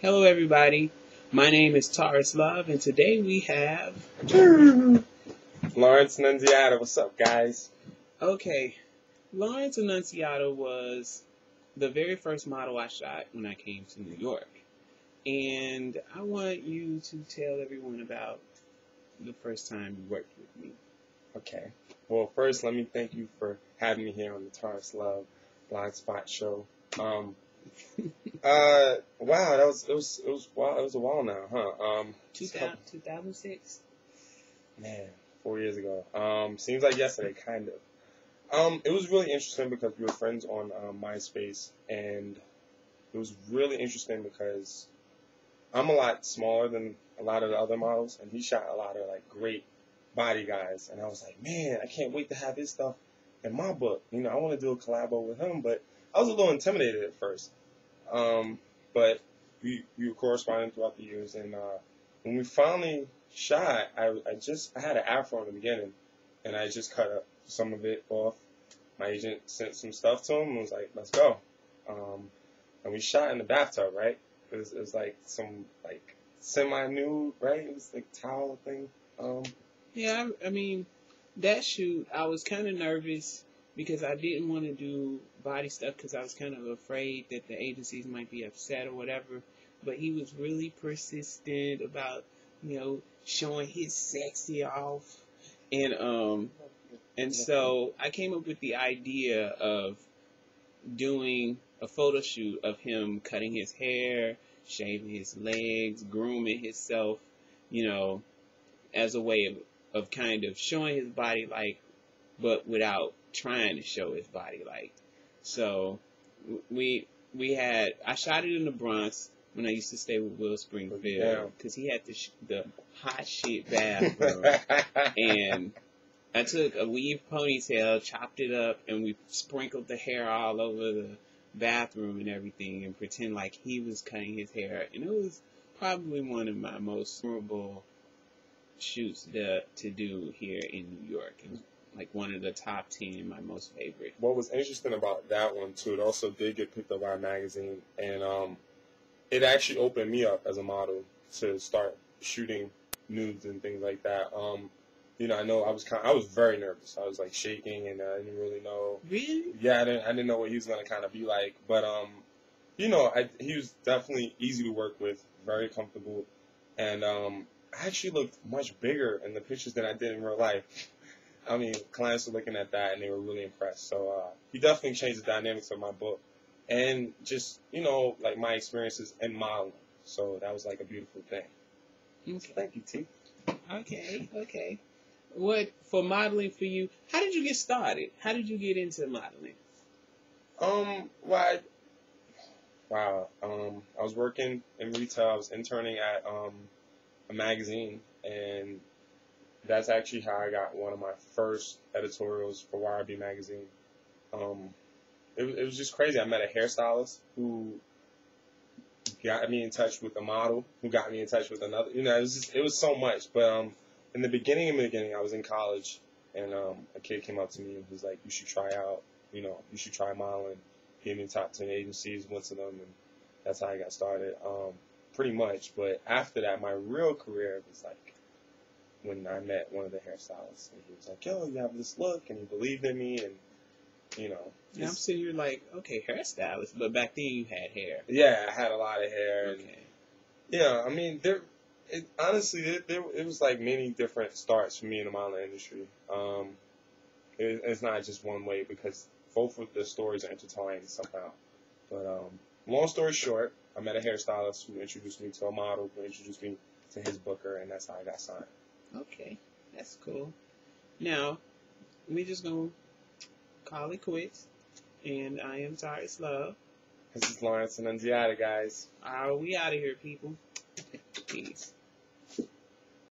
Hello, everybody. My name is Taurus Love, and today we have Lawrence Annunziata. What's up, guys? Okay, Lawrence Annunziata was the very first model I shot when I came to New York, and I want you to tell everyone about the first time you worked with me. Okay. Well, first, let me thank you for having me here on the Taurus Love Blind Spot show. Wow, it was a while now, huh? 2006. Man, 4 years ago. Seems like yesterday, kind of. It was really interesting because we were friends on MySpace, and it was really interesting because I'm a lot smaller than a lot of the other models, and he shot a lot of like great body guys, and I was like, man, I can't wait to have his stuff in my book. I want to do a collabo with him, but I was a little intimidated at first. But we were corresponding throughout the years, and when we finally shot, I had an afro in the beginning, and I just cut some of it off. My agent sent some stuff to him and was like, let's go. And we shot in the bathtub, right? It was like some like semi-nude, right? It was like towel thing. Yeah, I mean, that shoot, I was kind of nervous because I didn't want to do body stuff because I was kind of afraid that the agencies might be upset or whatever. But he was really persistent about, showing his sexy off. And so I came up with the idea of doing a photo shoot of him cutting his hair, shaving his legs, grooming himself, as a way of kind of showing his body like, but without trying to show his body like. So I shot it in the Bronx when I used to stay with Will Springfield because he had the hot shit bathroom, and I took a weave ponytail, chopped it up, and we sprinkled the hair all over the bathroom and everything and pretend like he was cutting his hair. And it was probably one of my most memorable shoots to do here in New York. It was like one of the top 10, my most favorite. What was interesting about that one, too, it also did get picked up by a magazine, and it actually opened me up as a model to start shooting nudes and things like that. I know I was very nervous. I was like shaking, and I didn't really know. Really? Yeah, I didn't know what he was gonna kind of be like, but he was definitely easy to work with, very comfortable, and I actually looked much bigger in the pictures than I did in real life. I mean, clients were looking at that and they were really impressed. So he definitely changed the dynamics of my book, and just like my experiences in modeling. So that was like a beautiful thing. Okay. So thank you, T. Okay. What for modeling for you? How did you get started? How did you get into modeling? I was working in retail. I was interning at a magazine, and that's actually how I got one of my first editorials for YRB magazine. It was just crazy. I met a hairstylist who got me in touch with a model, who got me in touch with another. It was so much. But in the beginning, I was in college, and a kid came up to me and was like, "You should try out. You should try modeling." Gave me top 10 agencies, went to them, and that's how I got started. Pretty much. But after that, my real career was like when I met one of the hairstylists, and he was like, "Yo, you have this look," and he believed in me, and I'm sitting here like, okay, hairstylist, but back then you had hair. Yeah, I had a lot of hair. Okay. And, yeah, I mean, honestly, it was like many different starts for me in the modeling industry. It's not just one way because both of the stories are intertwined somehow. But long story short, I met a hairstylist who introduced me to a model who introduced me to his booker, and that's how I got signed. Okay, that's cool. Now, we just gonna call it quits. And I am Taurus Love. This is Lawrence Annunziata, guys. We out of here, people. Peace.